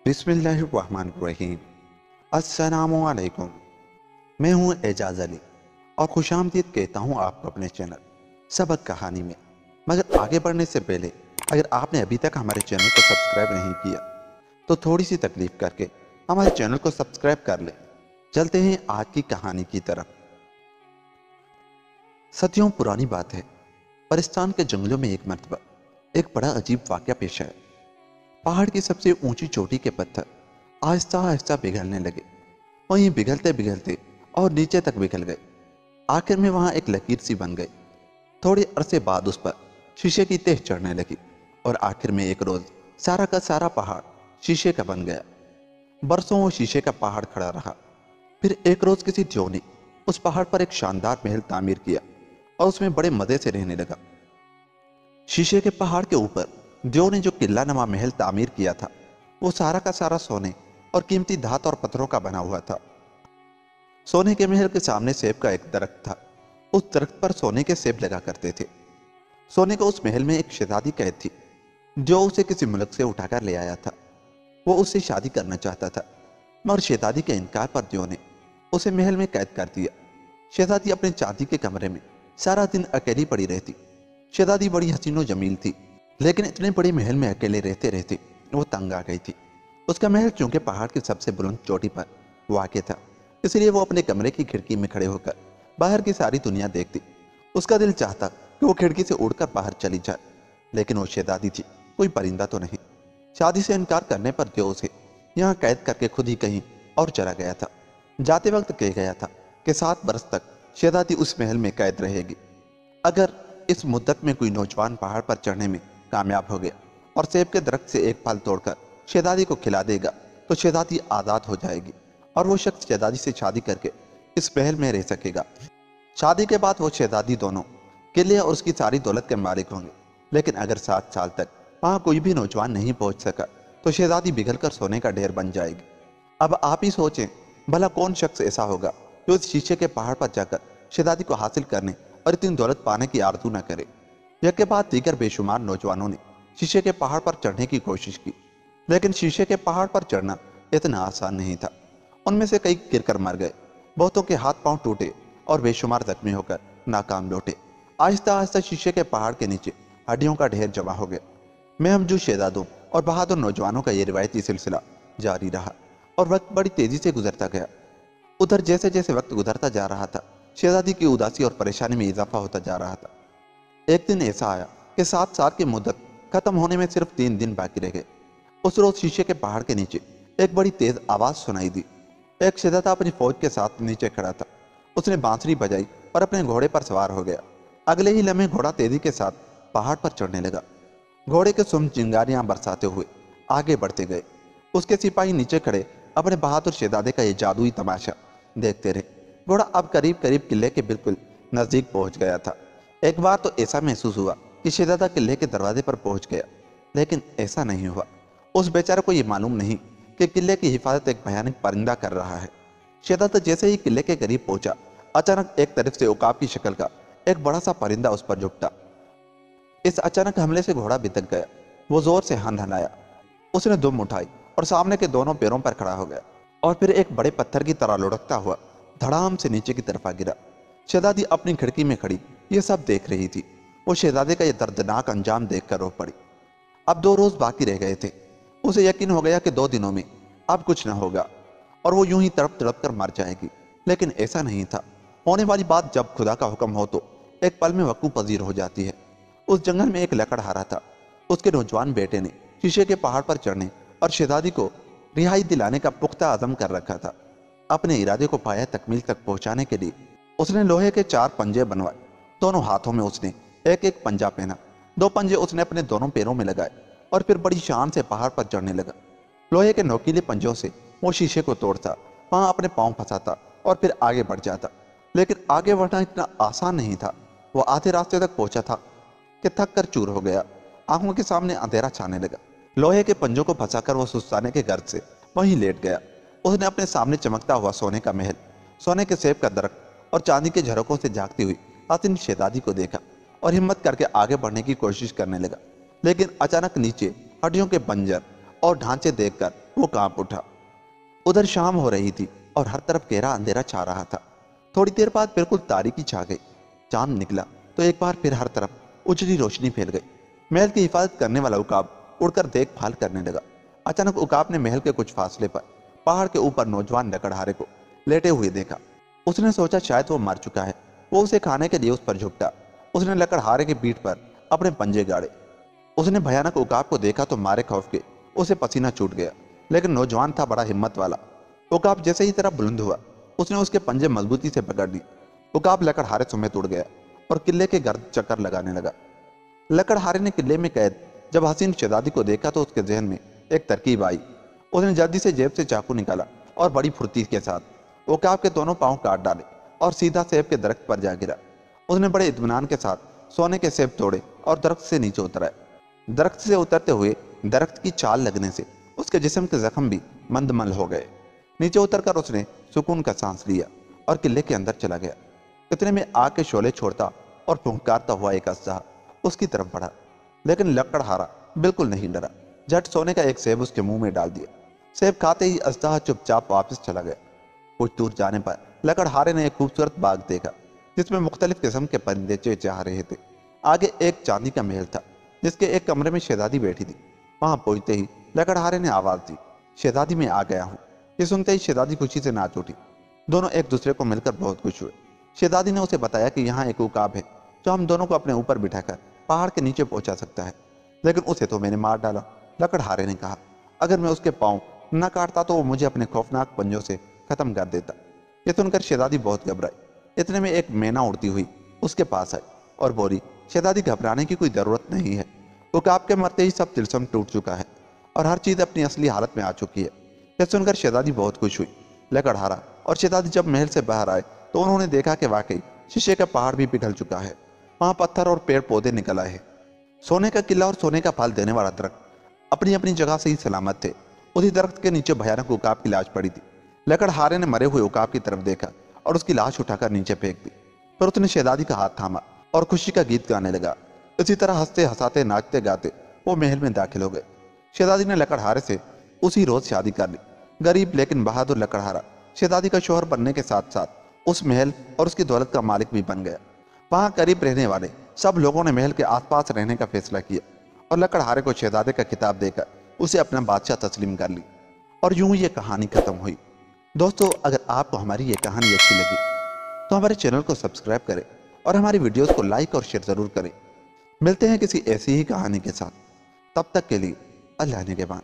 बिस्मिल्लाहिर्रहमानिर्रहीम। अस्सलामुअलैकुम। मैं हूं एजाज अली और खुशामदीद कहता हूं आपको अपने चैनल सबक कहानी में। मगर आगे बढ़ने से पहले अगर आपने अभी तक हमारे चैनल को सब्सक्राइब नहीं किया तो थोड़ी सी तकलीफ करके हमारे चैनल को सब्सक्राइब कर लें। चलते हैं आज की कहानी की तरफ। सदियों पुरानी बात है, पाकिस्तान के जंगलों में एक मर्तबा एक बड़ा अजीब वाक़या पेश आया। पहाड़ की सबसे ऊंची चोटी के पत्थर आहिस्ता आहिस्ता पिघलने लगे। वहीं पिघलते पिघलते और नीचे तक पिघल गए। आखिर में वहां एक लकीर सी बन गई। थोड़े अरसे बाद उस पर शीशे की तह चढ़ने लगी और आखिर में एक रोज सारा का सारा पहाड़ शीशे का बन गया। बरसों वो शीशे का पहाड़ खड़ा रहा। फिर एक रोज किसी ध्यो ने उस पहाड़ पर एक शानदार महल तामीर किया और उसमें बड़े मजे से रहने लगा। शीशे के पहाड़ के ऊपर देव ने जो किला नमा महल तामीर किया था वो सारा का सारा सोने और कीमती धात और पत्थरों का बना हुआ था। सोने के महल के सामने सेब का एक दरख्त था। उस दरख्त पर सोने के सेब लगा करते थे। सोने को उस महल में एक शहजादी कैद थी जो उसे किसी मुल्क से उठाकर ले आया था। वो उससे शादी करना चाहता था मगर शहजादी के इनकार पर देव ने उसे महल में कैद कर दिया। शहजादी अपने चांदी के कमरे में सारा दिन अकेली पड़ी रहती। शहजादी बड़ी हसीनो जमील थी, लेकिन इतने बड़े महल में अकेले रहते रहते वो तंग आ गई थी। उसका महल चूंकि पहाड़ की सबसे बुलंद चोटी पर वाक़ था, इसलिए वो अपने कमरे की खिड़की में खड़े होकर बाहर की सारी दुनिया देखती। उसका दिल चाहता कि वो खिड़की से उड़कर बाहर चली जाए, लेकिन वो शहजादी थी, कोई परिंदा तो नहीं। शादी से इनकार करने पर जो उसे यहाँ कैद करके खुद ही कहीं और चला गया था। जाते वक्त कह गया था कि 7 बरस तक शहजादी उस महल में कैद रहेगी। अगर इस मुद्दत में कोई नौजवान पहाड़ पर चढ़ने में कामयाब हो गया और सेब के दरख्त से एक फल तोड़कर शहजादी को खिला देगा तो शहजादी आज़ाद हो जाएगी और वो शख्स शहजादी से शादी करके इस महल में रह सकेगा। शादी के बाद वो शहजादी दोनों किले और उसकी सारी दौलत के मालिक होंगे। लेकिन अगर 7 साल तक वहाँ कोई भी नौजवान नहीं पहुँच सका तो शहजादी पिघल कर सोने का ढेर बन जाएगी। अब आप ही सोचें, भला कौन शख्स ऐसा होगा जो इस शीशे के पहाड़ पर जाकर शहजादी को हासिल करने और इतनी दौलत पाने की आरज़ू न करे। यह के बाद दीगर बेशुमार नौजवानों ने शीशे के पहाड़ पर चढ़ने की कोशिश की, लेकिन शीशे के पहाड़ पर चढ़ना इतना आसान नहीं था। उनमें से कई गिरकर मर गए, बहुतों के हाथ पांव टूटे और बेशुमार जख्मी होकर नाकाम लौटे। आहिस्ता आहिस्ता शीशे के पहाड़ के नीचे हड्डियों का ढेर जमा हो गया। महमजू शहजादों और बहादुर नौजवानों का यह रिवायती सिलसिला जारी रहा और वक्त बड़ी तेजी से गुजरता गया। उधर जैसे जैसे वक्त गुजरता जा रहा था, शहजादी की उदासी और परेशानी में इजाफा होता जा रहा था। एक दिन ऐसा आया कि 7 साल की मुद्दत खत्म होने में सिर्फ 3 दिन बाकी रह गए। उस रोज शीशे के पहाड़ के नीचे एक बड़ी तेज आवाज सुनाई दी। एक शहजादा अपनी फौज के साथ नीचे खड़ा था। उसने बांसुरी बजाई और अपने घोड़े पर सवार हो गया। अगले ही लम्हे घोड़ा तेजी के साथ पहाड़ पर चढ़ने लगा। घोड़े के सुम चिंगारियां बरसाते हुए आगे बढ़ते गए। उसके सिपाही नीचे खड़े अपने बहादुर शहजादे का यह जादुई तमाशा देखते रहे। घोड़ा अब करीब करीब किले के बिल्कुल नजदीक पहुंच गया था। एक बार तो ऐसा महसूस हुआ कि शहजादा किले के दरवाजे पर पहुंच गया, लेकिन ऐसा नहीं हुआ। उस बेचारे को यह मालूम नहीं कि किले की हिफाजत एक भयानक परिंदा कर रहा है। शहजादा जैसे ही किले के करीब पहुंचा, अचानक एक तरफ से उकाब की शक्ल का एक बड़ा सा परिंदा उस पर झुकता। इस अचानक हमले से घोड़ा बिदक गया। वो जोर से हनहनाया। उसने दुम उठाई और सामने के दोनों पैरों पर खड़ा हो गया और फिर एक बड़े पत्थर की तरह लुढ़कता हुआ धड़ाम से नीचे की तरफ आ गिरा। शहजादी अपनी खिड़की में खड़ी ये सब देख रही थी। वो शहजादे का यह दर्दनाक अंजाम देखकर रो पड़ी। अब 2 रोज बाकी रह गए थे। उसे यकीन हो गया कि 2 दिनों में अब कुछ न होगा और वो यूं ही तड़प तड़प कर मर जाएगी, लेकिन ऐसा नहीं था। होने वाली बात जब खुदा का हुक्म हो तो एक पल में वकूफ पजीर हो जाती है। उस जंगल में एक लकड़हारा था। उसके नौजवान बेटे ने शीशे के पहाड़ पर चढ़ने और शहजादी को रिहाई दिलाने का पुख्ता आज़म कर रखा था। अपने इरादे को पाया तकमील तक पहुंचाने के लिए उसने लोहे के 4 पंजे बनवाए। दोनों हाथों में उसने एक एक पंजा पहना। 2 पंजे उसने अपने दोनों पैरों में लगाए और फिर बड़ी शान से पहाड़ पर चढ़ने लगा। लोहे के नोकीले पंजों से वो शीशे को तोड़ता, वहां अपने पांव फंसाता और फिर आगे बढ़ जाता। लेकिन आगे बढ़ना इतना आसान नहीं था। वो आधे रास्ते तक पहुंचा था कि थक कर चूर हो गया। आंखों के सामने अंधेरा छाने लगा। लोहे के पंजों को फंसाकर वो सुस्ताने के गर्ज से वहीं लेट गया। उसने अपने सामने चमकता हुआ सोने का महल, सोने के सेब का दरख्त और चांदी के झरोकों से झांकती हुई हसीन शहजादी को देखा और हिम्मत करके आगे बढ़ने की कोशिश करने लगा। लेकिन अचानक नीचे हड्डियों के बंजर और ढांचे देखकर वो कांप उठा। उधर शाम हो रही थी और हर तरफ गहरा अंधेरा छा रहा था। थोड़ी देर बाद बिल्कुल तारीकी छा गई। चांद निकला तो एक बार फिर हर तरफ उजली रोशनी फैल गई। महल की हिफाजत करने वाला उकाब उड़कर देखभाल करने लगा। अचानक उकाब ने महल के कुछ फासले पर पहाड़ के ऊपर नौजवान लकड़हारे को लेटे हुए देखा। उसने सोचा शायद वो मर चुका है। वो उसे खाने के लिए उस पर झुकता। उसने लकड़हारे की पीठ पर अपने पंजे गाड़े। उसने भयानक उकाब को देखा तो मारे खौफ के उसे पसीना छूट गया। लेकिन नौजवान था बड़ा हिम्मत वाला। उकाब जैसे ही तरफ बुलंद हुआ उसने उसके पंजे मजबूती से पकड़ ली। उकाब लकड़हारे समेत उड़ गया और किले के गर्द चक्कर लगाने लगा। लकड़हारे ने किले में कैद जब हसीन शहजादी को देखा तो उसके जहन में एक तरकीब आई। उसने जल्दी से जेब से चाकू निकाला और बड़ी फुर्ती के साथ उकाब के दोनों पांव काट डाले और सीधा सेब के दरख्त पर जा गिरा। उसने बड़े इत्मीनान के साथ सोने के सेब तोड़े और दरख्त से नीचे उतराए। दरख्त से उतरते हुए दरख्त की चाल लगने से उसके जिस्म के जख्म भी मंदमल हो गए। नीचे उतरकर उसने सुकून का सांस लिया और किले के अंदर चला गया। इतने में आग के शोले छोड़ता और फुंकारता हुआ एक अजदहा उसकी तरफ बढ़ा। लेकिन लकड़हारा बिल्कुल नहीं डरा। झट सोने का एक सेब उसके मुंह में डाल दिया। सेब खाते ही अजदहा चुपचाप वापस चला गया। कुछ दूर जाने पर लकड़हारे ने एक खूबसूरत बाग देखा जिसमें मुख्तलिफ किस्म के परिंदे चहचहा रहे थे। आगे एक चांदी का महल था जिसके एक कमरे में शहजादी बैठी थी। वहां पहुंचते ही लकड़हारे ने आवाज दी, शहजादी मैं आ गया हूँ। ये सुनते ही शहजादी खुशी से नाच उठी। दोनों एक दूसरे को मिलकर बहुत खुश हुए। शहजादी ने उसे बताया कि यहाँ एक उकाब है जो हम दोनों को अपने ऊपर बिठाकर पहाड़ के नीचे पहुंचा सकता है। लेकिन उसे तो मैंने मार डाला। लकड़हारे ने कहा, अगर मैं उसके पाँव न काटता तो वो मुझे अपने खौफनाक पंजों से खत्म कर देता। ये सुनकर शहजादी बहुत घबराई। इतने में एक मैना उड़ती हुई उसके पास आई और बोली, शहजादी घबराने की कोई जरूरत नहीं है। उकाब के मरते ही सब तिलस्म टूट चुका है और हर चीज अपनी असली हालत में आ चुकी है। यह सुनकर शहजादी बहुत खुश हुई। लकड़हारा और शहजादी जब महल से बाहर आए तो उन्होंने देखा कि वाकई शीशे का पहाड़ भी पिघल चुका है। वहां पत्थर और पेड़ पौधे निकल आए हैं। सोने का किला और सोने का फल देने वाला दरख्त अपनी अपनी जगह से ही सलामत थे। उसी दरख्त के नीचे भयानक उकाब की लाश पड़ी थी। लकड़हारे ने मरे हुए उकाब की तरफ देखा और उसकी लाश उठाकर नीचे फेंक दी। फिर उसने शहजादी का हाथ थामा और खुशी का गीत गाने लगा। इसी तरह हंसते हंसाते नाचते गाते वो महल में दाखिल हो गए। शहजादी ने लकड़हारे से उसी रोज शादी कर ली। गरीब लेकिन बहादुर लकड़हारा शहजादी का शोहर बनने के साथ साथ उस महल और उसकी दौलत का मालिक भी बन गया। वहां करीब रहने वाले सब लोगों ने महल के आसपास रहने का फैसला किया और लकड़हारे को शहजादे का खिताब देकर उसे अपना बादशाह तस्लीम कर ली। और यूं ये कहानी खत्म हुई। दोस्तों, अगर आपको हमारी ये कहानी अच्छी लगी तो हमारे चैनल को सब्सक्राइब करें और हमारी वीडियोस को लाइक और शेयर जरूर करें। मिलते हैं किसी ऐसी ही कहानी के साथ। तब तक के लिए अल्लाह निगहबान।